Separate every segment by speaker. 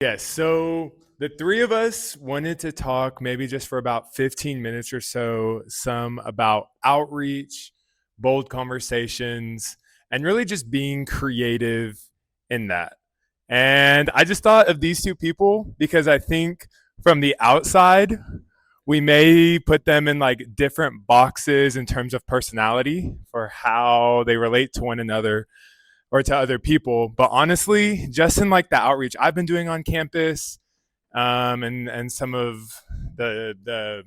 Speaker 1: Yes, so the three of us wanted to talk maybe just for about 15 minutes or so, some about outreach, bold conversations, and really just being creative in that. And I just thought of these two people because I think from the outside, we may put them in like different boxes in terms of personality for how they relate to one another or to other people. But honestly, just in like the outreach I've been doing on campus, and some of the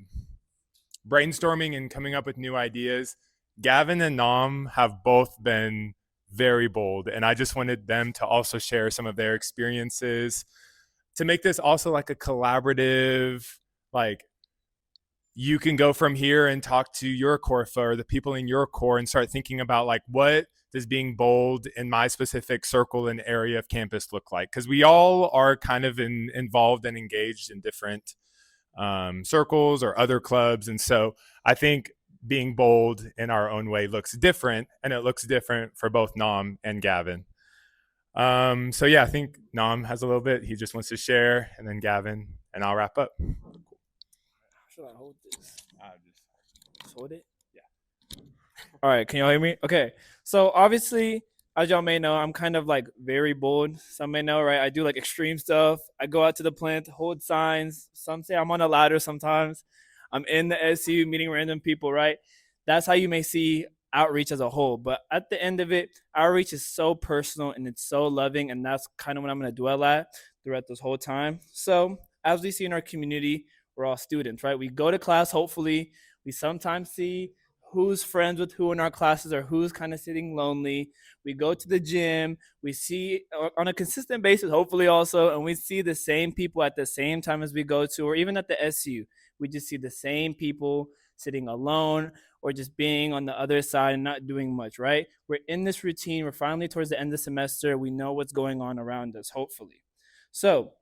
Speaker 1: brainstorming and coming up with new ideas, Gavin and Nam have both been very bold, and I just wanted them to also share some of their experiences to make this also like a collaborative, like you can go from here and talk to your core or the people in your core and start thinking about like what does being bold in my specific circle and area of campus look like, because we all are kind of involved and engaged in different circles or other clubs, and so I think being bold in our own way looks different, and it looks different for both Nam and Gavin. So yeah, I think Nam has a little bit he just wants to share, and then Gavin, and I'll wrap up.
Speaker 2: Should I hold this? Just hold it.
Speaker 1: Yeah.
Speaker 2: All right, can y'all hear me? Okay. So obviously, as y'all may know, I'm kind of like very bold. Some may know, right? I do like extreme stuff. I go out to the plinth, hold signs. Some say I'm on a ladder sometimes. I'm in the SU meeting random people, right? That's how you may see outreach as a whole. But at the end of it, outreach is so personal and it's so loving. And that's kind of what I'm going to dwell at throughout this whole time. So, as we see in our community, we're all students, right? We go to class, hopefully. We sometimes see who's friends with who in our classes or who's kind of sitting lonely. We go to the gym. We see on a consistent basis, hopefully also, and we see the same people at the same time as we go to, or even at the SU. We just see the same people sitting alone or just being on the other side and not doing much, right? We're in this routine. We're finally towards the end of the semester. We know what's going on around us, hopefully. So,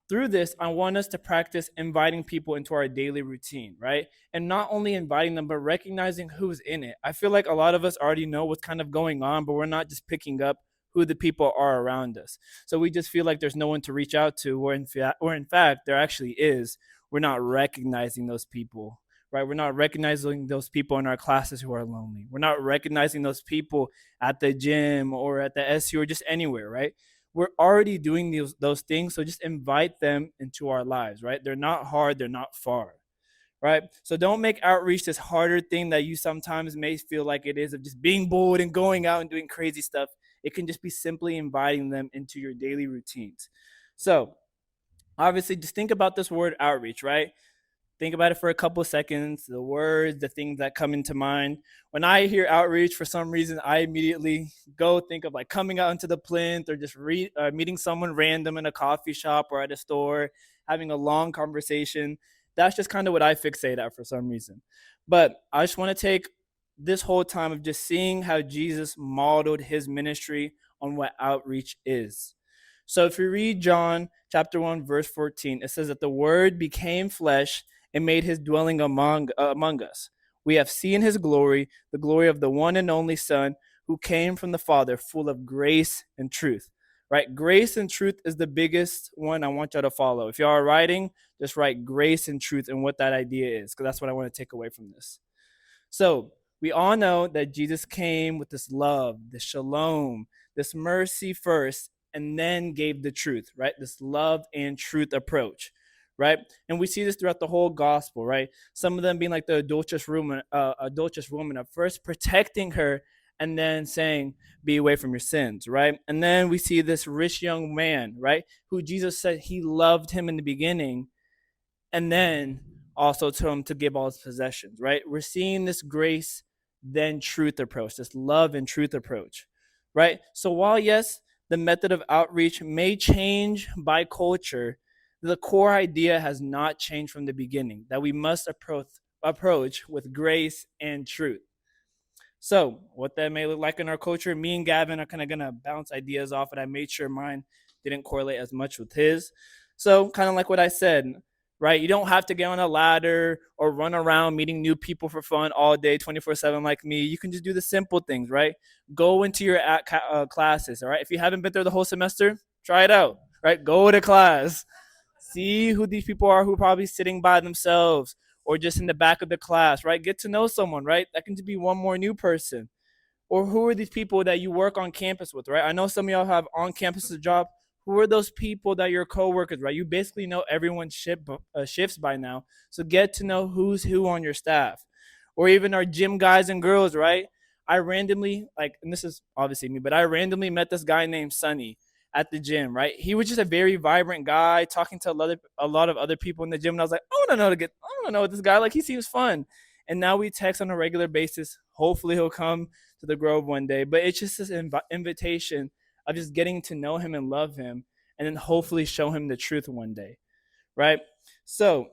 Speaker 2: through this, I want us to practice inviting people into our daily routine, right? And not only inviting them, but recognizing who's in it. I feel like a lot of us already know what's kind of going on, but we're not just picking up who the people are around us. So we just feel like there's no one to reach out to, or in fact, there actually is. We're not recognizing those people, right? We're not recognizing those people in our classes who are lonely. We're not recognizing those people at the gym or at the SU or just anywhere, right? We're already doing those things, so just invite them into our lives, right? They're not hard, they're not far, right? So don't make outreach this harder thing that you sometimes may feel like it is, of just being bold and going out and doing crazy stuff. It can just be simply inviting them into your daily routines. So obviously, just think about this word outreach, right? Think about it for a couple of seconds, the words, the things that come into mind. When I hear outreach, for some reason, I immediately go think of like coming out into the plinth or just meeting someone random in a coffee shop or at a store, having a long conversation. That's just kind of what I fixate at for some reason. But I just want to take this whole time of just seeing how Jesus modeled his ministry on what outreach is. So if you read John chapter 1, verse 14, it says that the word became flesh and made his dwelling among us. We have seen his glory, the glory of the one and only Son who came from the Father, full of grace and truth. Right? Grace and truth is the biggest one I want y'all to follow. If y'all are writing, just write grace and truth and what that idea is, because that's what I want to take away from this. So we all know that Jesus came with this love, this shalom, this mercy first, and then gave the truth, right? This love and truth approach, right? And we see this throughout the whole gospel, right? Some of them being like the adulterous woman at first protecting her and then saying, be away from your sins, right? And then we see this rich young man, right? Who Jesus said he loved him in the beginning and then also told him to give all his possessions, right? We're seeing this grace, then truth approach, this love and truth approach, right? So while, yes, the method of outreach may change by culture, the core idea has not changed from the beginning, that we must approach with grace and truth. So, what that may look like in our culture, me and Gavin are kind of going to bounce ideas off it. I made sure mine didn't correlate as much with his. So, kind of like what I said, right? You don't have to get on a ladder or run around meeting new people for fun all day, 24/7 like me. You can just do the simple things, right? Go into your classes, all right? If you haven't been there the whole semester, try it out. right? Go to class. See who these people are who are probably sitting by themselves or just in the back of the class, right? Get to know someone, right? That can just be one more new person. Or who are these people that you work on campus with, right? I know some of y'all have on campus job. Who are those people that your coworkers, right? You basically know everyone's shifts by now. So get to know who's who on your staff. Or even our gym guys and girls, right? I randomly, like, and this is obviously me, but I randomly met this guy named Sunny at the gym, right? He was just a very vibrant guy talking to a lot of other people in the gym. And I was like, I want to know this guy. Like, he seems fun. And now we text on a regular basis. Hopefully he'll come to the Grove one day. But it's just this invitation of just getting to know him and love him, and then hopefully show him the truth one day, right? So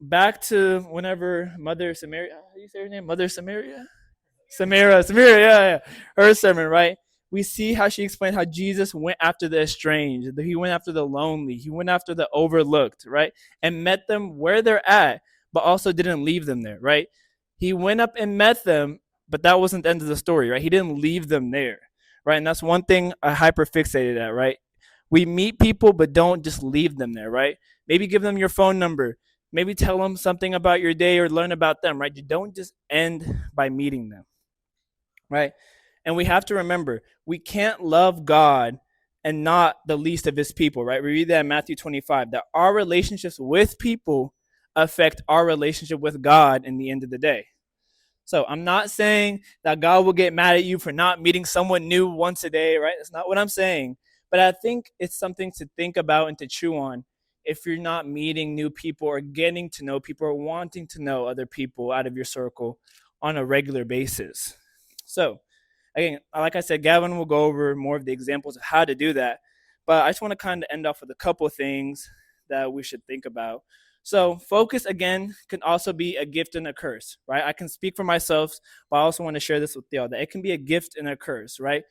Speaker 2: back to whenever Mother Samaria, how do you say her name? Mother Samaria? Samira, yeah. Her sermon, right? We see how she explained how Jesus went after the estranged. He went after the lonely. He went after the overlooked, right? And met them where they're at, but also didn't leave them there, right? He went up and met them, but that wasn't the end of the story, right? He didn't leave them there, right? And that's one thing I hyper fixated at, right? We meet people, but don't just leave them there, right? Maybe give them your phone number. Maybe tell them something about your day or learn about them, right? You don't just end by meeting them, right? And we have to remember, we can't love God and not the least of his people, right? We read that in Matthew 25, that our relationships with people affect our relationship with God in the end of the day. So I'm not saying that God will get mad at you for not meeting someone new once a day, right? That's not what I'm saying. But I think it's something to think about and to chew on if you're not meeting new people or getting to know people or wanting to know other people out of your circle on a regular basis. So, again, like I said, Gavin will go over more of the examples of how to do that. But I just want to kind of end off with a couple of things that we should think about. So focus again can also be a gift and a curse, right? I can speak for myself, but I also want to share this with y'all that it can be a gift and a curse, right?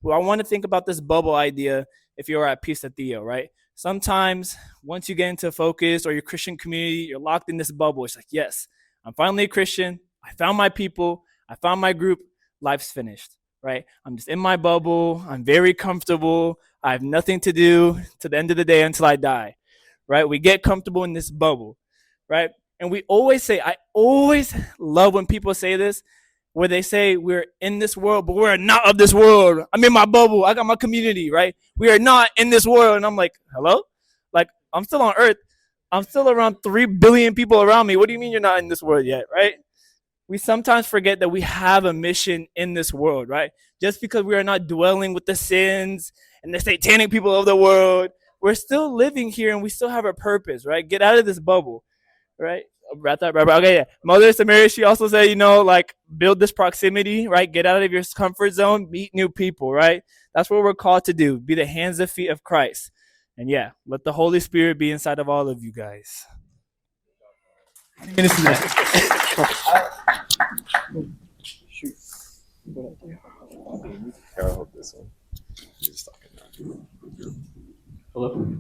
Speaker 2: Well, I want to think about this bubble idea if you're at Peace at Theo, right? Sometimes once you get into focus or your Christian community, you're locked in this bubble. It's like, yes, I'm finally a Christian. I found my people. I found my group. Life's finished, right? I'm just in my bubble. I'm very comfortable. I have nothing to do to the end of the day until I die, right? We get comfortable in this bubble, right? And we always say, I always love when people say this, where they say we're in this world, but we're not of this world. I'm in my bubble. I got my community, right? We are not in this world. And I'm like, hello? Like, I'm still on earth. I'm still around 3 billion people around me. What do you mean you're not in this world yet, right? We sometimes forget that we have a mission in this world, right? Just because we are not dwelling with the sins and the satanic people of the world, we're still living here and we still have a purpose, right? Get out of this bubble, right? Okay, yeah. Mother Samaria, she also said, like build this proximity, right? Get out of your comfort zone, meet new people, right? That's what we're called to do. Be the hands and feet of Christ. And yeah, let the Holy Spirit be inside of all of you guys.
Speaker 3: Minutes to that.
Speaker 2: Shoot.
Speaker 1: Here, I'll hold this one. You're just talking now.
Speaker 3: Hello.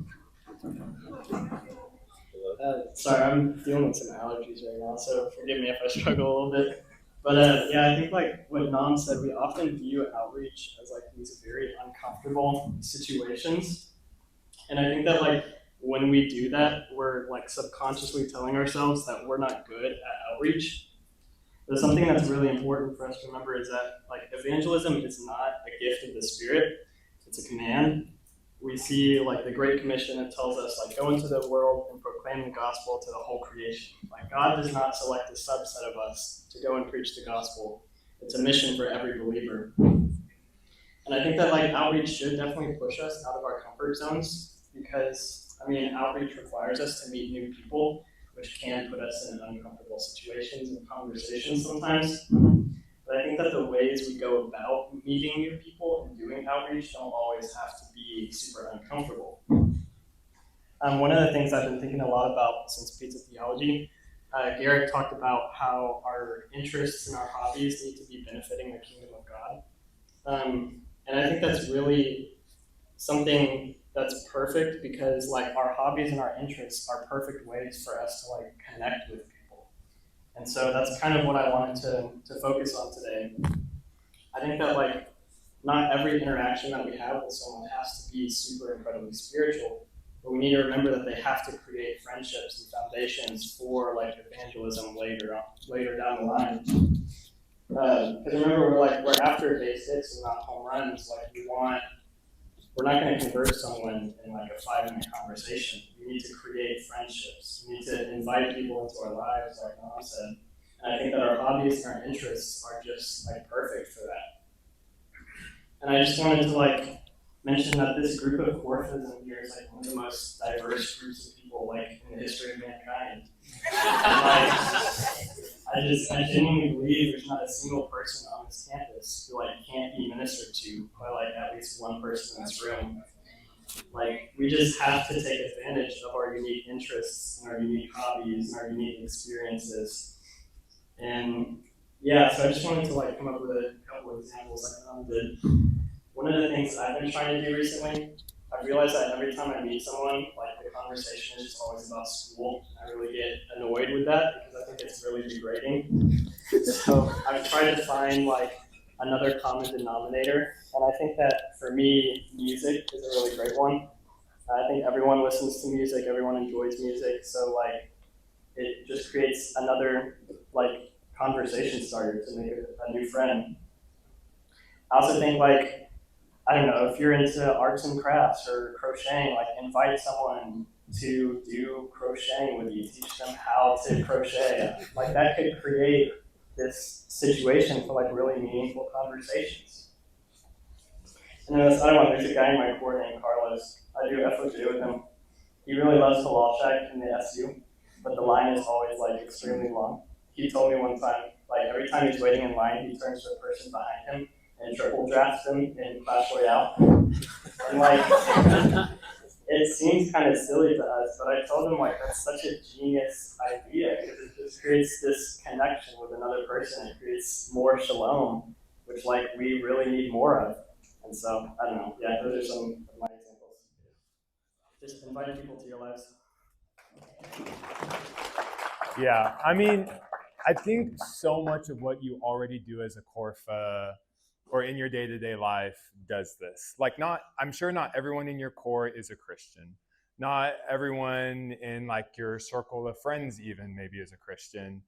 Speaker 4: Sorry, I'm dealing with some allergies right now, so forgive me if I struggle a little bit. But yeah, I think like what Nam said, we often view outreach as like these very uncomfortable situations, and I think that like when we do that, we're like subconsciously telling ourselves that we're not good at outreach. But something that's really important for us to remember is that like evangelism is not a gift of the Spirit; it's a command. We see like the Great Commission, it tells us like go into the world and proclaim the gospel to the whole creation. Like God does not select a subset of us to go and preach the gospel. It's a mission for every believer. And I think that like outreach should definitely push us out of our comfort zones because outreach requires us to meet new people, which can put us in uncomfortable situations and conversations sometimes. But I think that the ways we go about meeting new people and doing outreach don't always have to be super uncomfortable. One of the things I've been thinking a lot about since Pizza Theology, Garrett talked about how our interests and our hobbies need to be benefiting the kingdom of God. And I think that's really something that's perfect because like our hobbies and our interests are perfect ways for us to like connect with people. And so that's kind of what I wanted to focus on today. I think that like not every interaction that we have with someone has to be super incredibly spiritual, but we need to remember that they have to create friendships and foundations for like evangelism later down the line. Because remember, we're after basics and not home runs. Like we're not going to convert someone in like a 5-minute conversation. We need to create friendships. We need to invite people into our lives, like Mom said. And I think that our hobbies and our interests are just like perfect for that. And I just wanted to like mention that this group of Orphism here is like one of the most diverse groups of people like in the history of mankind. I genuinely believe there's not a single person on this campus who like can't be ministered to by like at least one person in this room. Like we just have to take advantage of our unique interests and our unique hobbies and our unique experiences. And yeah, so I just wanted to like come up with a couple of examples like Mom did. One of the things that I've been trying to do recently, I've realized that every time I meet someone, like the conversation is just always about school. I really get annoyed with that because I think it's really degrading. So I've tried to find like another common denominator, and I think that for me, music is a really great one. I think everyone listens to music, everyone enjoys music, so like it just creates another like conversation starter to make a new friend. I also think like I don't know, if you're into arts and crafts or crocheting, like invite someone to do crocheting with you, teach them how to crochet. Like that could create this situation for like really meaningful conversations. And then this other one, there's a guy in my court named Carlos. I do FOJ with him. He really loves halal shack in the SU, but the line is always like extremely long. He told me one time, like every time he's waiting in line, he turns to the person behind him and triple drafts them in Clash Royale. And like, it seems kind of silly to us, but I told him like that's such a genius idea because it just creates this connection with another person. It creates more shalom, which like we really need more of. And so I don't know. Yeah, those are some of my examples. Just invite people to your lives.
Speaker 1: Yeah, I mean, I think so much of what you already do as a Corfa or in your day-to-day life does this. Like I'm sure not everyone in your core is a Christian. Not everyone in like your circle of friends even maybe is a Christian.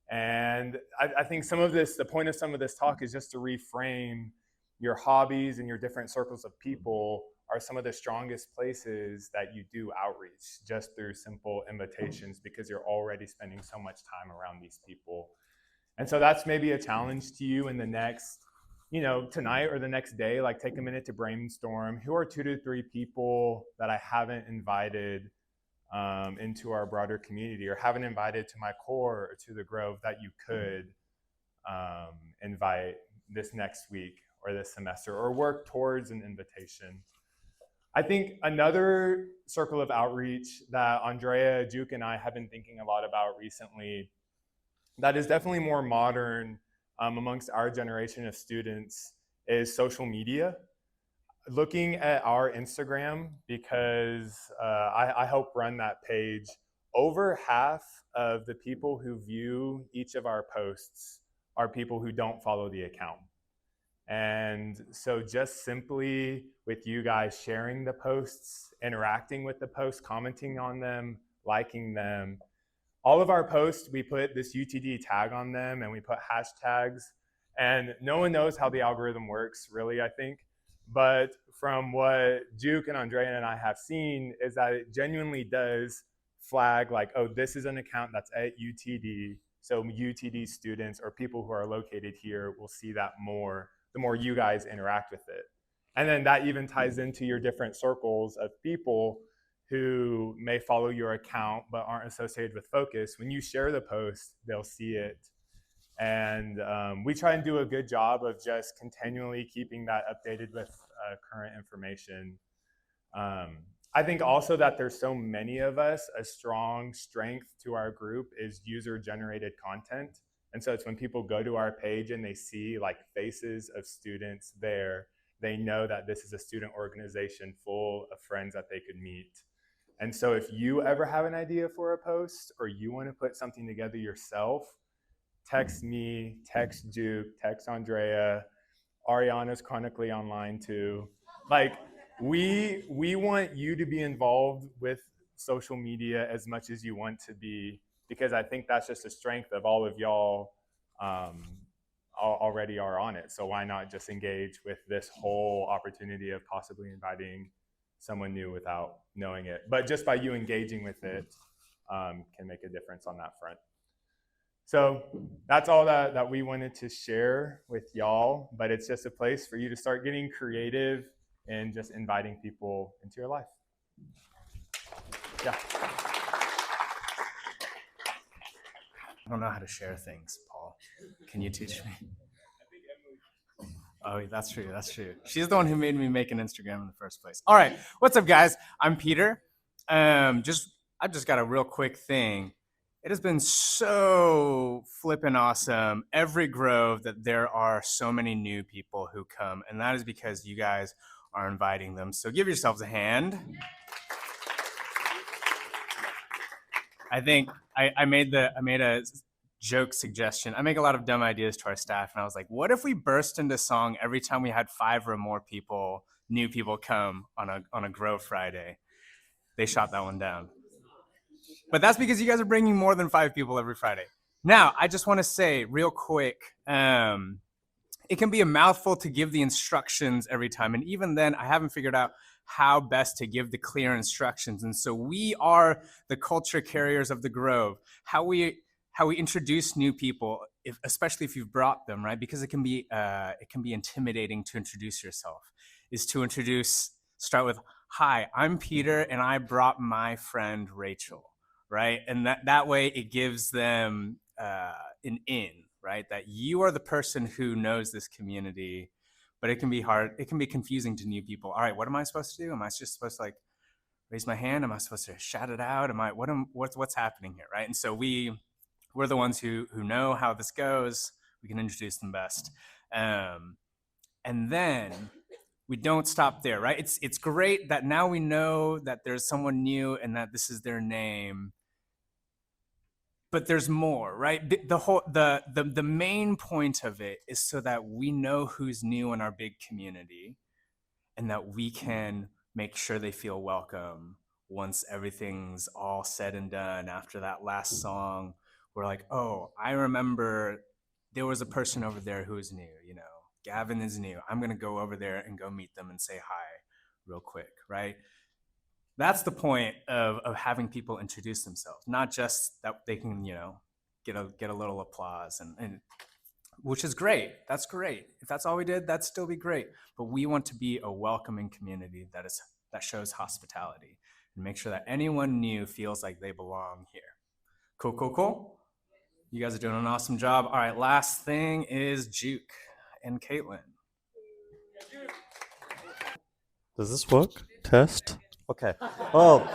Speaker 1: And I think the point of some of this talk is just to reframe your hobbies and your different circles of people are some of the strongest places that you do outreach just through simple invitations because you're already spending so much time around these people. And so that's maybe a challenge to you in the next, tonight or the next day, like take a minute to brainstorm who are 2 to 3 people that I haven't invited into our broader community or haven't invited to my core or to the Grove that you could invite this next week or this semester or work towards an invitation. I think another circle of outreach that Andrea, Juke, and I have been thinking a lot about recently that is definitely more modern amongst our generation of students is social media. Looking at our Instagram, because I help run that page, over half of the people who view each of our posts are people who don't follow the account. And so just simply with you guys sharing the posts, interacting with the posts, commenting on them, liking them, all of our posts, we put this UTD tag on them and we put hashtags. And no one knows how the algorithm works, really, I think. But from what Juke and Andrea and I have seen is that it genuinely does flag like, oh, this is an account that's at UTD. So UTD students or people who are located here will see that more the more you guys interact with it. And then that even ties into your different circles of people who may follow your account but aren't associated with Focus. When you share the post, they'll see it. And we try and do a good job of just continually keeping that updated with current information. I think also that there's so many of us, a strong strength to our group is user-generated content. And so it's when people go to our page and they see like faces of students there, they know that this is a student organization full of friends that they could meet. And so if you ever have an idea for a post or you want to put something together yourself, text me, text Juke, text Andrea. Ariana's chronically online too. Like, we want you to be involved with social media as much as you want to be, because I think that's just a strength of all of y'all already are on it. So why not just engage with this whole opportunity of possibly inviting someone new without knowing it? But just by you engaging with it can make a difference on that front. So that's all that we wanted to share with y'all, but it's just a place for you to start getting creative and just inviting people into your life. Yeah.
Speaker 5: I don't know how to share things, Paul. Can you teach me? Oh, that's true. That's true. She's the one who made me make an Instagram in the first place. All right. What's up, guys? I'm Peter. I just got a real quick thing. It has been so flippin' awesome every Grove that there are so many new people who come, and that is because you guys are inviting them. So give yourselves a hand. I think I made a joke suggestion. I make a lot of dumb ideas to our staff, and I was like, what if we burst into song every time we had 5 or more people, new people come on a Grove Friday? They shot that one down. But that's because you guys are bringing more than 5 people every Friday. Now, I just want to say real quick, it can be a mouthful to give the instructions every time. And even then, I haven't figured out how best to give the clear instructions. And so we are the culture carriers of the Grove. How we introduce new people, especially if you've brought them, right? Because it can be intimidating to introduce yourself, is to start with, hi, I'm Peter, and I brought my friend Rachel, right? And that way it gives them an in, right? That you are the person who knows this community, but it can be hard. It can be confusing to new people. All right, what am I supposed to do? Am I just supposed to like raise my hand? Am I supposed to shout it out? What's happening here, right? And so we're the ones who know how this goes. We can introduce them best. And then we don't stop there, right? It's great that now we know that there's someone new and that this is their name. But there's more, right? The main point of it is so that we know who's new in our big community and that we can make sure they feel welcome once everything's all said and done. After that last song, we're like, oh, I remember there was a person over there who is new, Gavin is new. I'm gonna go over there and go meet them and say hi real quick, right? That's the point of having people introduce themselves, not just that they can, get a little applause and which is great. That's great. If that's all we did, that'd still be great. But we want to be a welcoming community that shows hospitality and make sure that anyone new feels like they belong here. Cool. You guys are doing an awesome job. All right, last thing is Juke and Caitlin.
Speaker 6: Does this work? Test? Okay. Oh,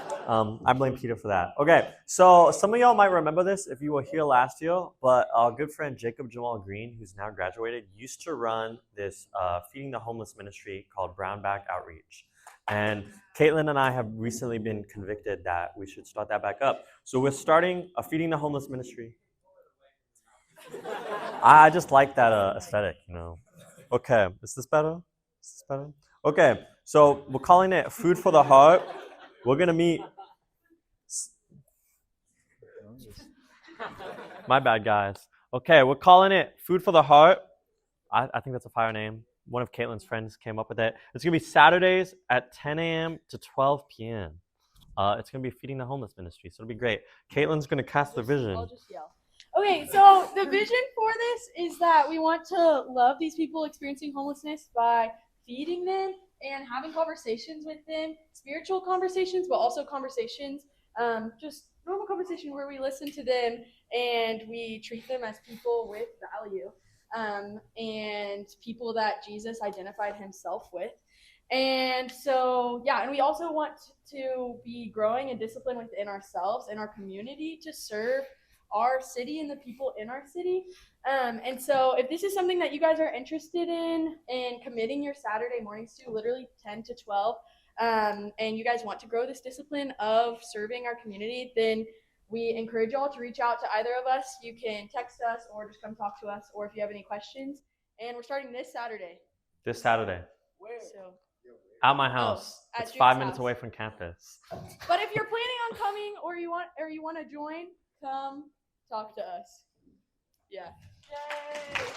Speaker 6: I blame Peter for that. Okay, so some of y'all might remember this if you were here last year, but our good friend Jacob Jamal Green, who's now graduated, used to run this Feeding the Homeless ministry called Brownback Outreach. And Caitlin and I have recently been convicted that we should start that back up. So we're starting a Feeding the Homeless ministry. I just like that aesthetic, Okay, is this better? Okay, so we're calling it Food for the Heart. We're going to meet... My bad, guys. Okay, we're calling it Food for the Heart. I think that's a fire name. One of Caitlin's friends came up with it. It's going to be Saturdays at 10 a.m. to 12 p.m. It's going to be Feeding the Homeless ministry, so it'll be great. Caitlin's going to cast the vision.
Speaker 7: I'll just yell. Okay, so the vision for this is that we want to love these people experiencing homelessness by feeding them and having conversations with them, spiritual conversations, but also conversations, just normal conversation where we listen to them and we treat them as people with value, and people that Jesus identified himself with. And so, and we also want to be growing and disciplined within ourselves and our community to serve our city and the people in our city. And so if this is something that you guys are interested in committing your Saturday mornings to, literally 10 to 12, and you guys want to grow this discipline of serving our community, then we encourage y'all to reach out to either of us. You can text us or just come talk to us, or if you have any questions. And we're starting this Saturday.
Speaker 6: This Saturday.
Speaker 7: So
Speaker 6: At my house.
Speaker 7: at
Speaker 6: It's
Speaker 7: Jake's
Speaker 6: 5 minutes
Speaker 7: house.
Speaker 6: away from campus.
Speaker 7: But if you're planning on coming or you want to join, come talk to us. Yeah. Yay.